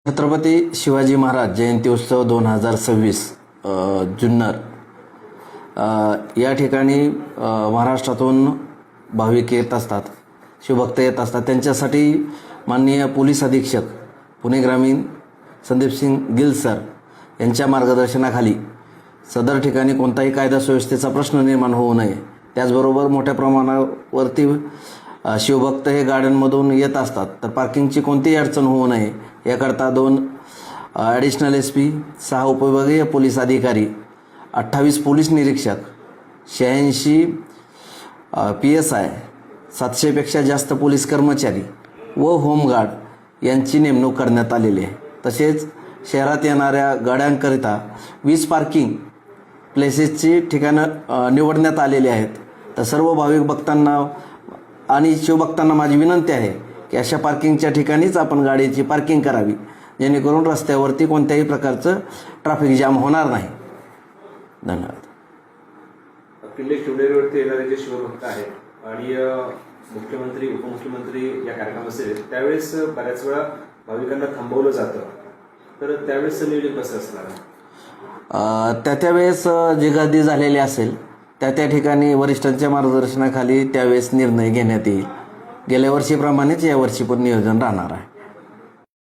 छत्रपती शिवाजी महाराज जयंती उत्सव 2026 जुन्नर या ठिकाणी महाराष्ट्रातून भाविक येत असतात, शिवभक्त येत असतात। त्यांच्यासाठी माननीय पोलीस अधीक्षक पुणे ग्रामीण संदीप सिंग गिल सर यांच्या मार्गदर्शनाखाली सदर ठिकाणी कोणताही कायदा सुव्यवस्थेचा प्रश्न निर्माण होऊ नये, त्याचबरोबर मोठ्या प्रमाणावरती शिवभक्त हे गाड्यांमधून येत असतात, तर पार्किंगची कोणतीही अडचण होऊ नये याकरता 2 ॲडिशनल SP, 6 उपविभागीय पोलीस अधिकारी, 28 पोलीस निरीक्षक, 86 PSI, 700 पेक्षा जास्त पोलीस कर्मचारी व होमगार्ड यांची नेमणूक करण्यात आलेली आहे। तसेच शहरात येणाऱ्या गाड्यांकरिता 20 पार्किंग प्लेसेसची ठिकाणं निवडण्यात आलेली आहेत। तर सर्व भाविक भक्तांना आणि शिवभक्तांना माझी विनंती आहे की अशा पार्किंगच्या ठिकाणीच आपण गाडीची पार्किंग करावी, जेणेकरून रस्त्यावरती कोणत्याही प्रकारचं ट्रॅफिक जाम होणार नाही। धन्यवाद। किल्ले शिवनेरीवरती येणारे जे शिवभक्त आहेत आणि मुख्यमंत्री उपमुख्यमंत्री या कार्यक्रमात असेल त्यावेळेस बऱ्याच वेळा भाविकांना थांबवलं जातं, तर त्यावेळेस नियोजन कसं असणार आहे? त्यावेळेस जी गर्दी झालेली असेल त्या ठिकाणी वरिष्ठांच्या मार्गदर्शनाखाली त्यावेळेस निर्णय घेण्यात येईल। गेल्या वर्षीप्रमाणेच यावर्षी पण नियोजन राहणार आहे।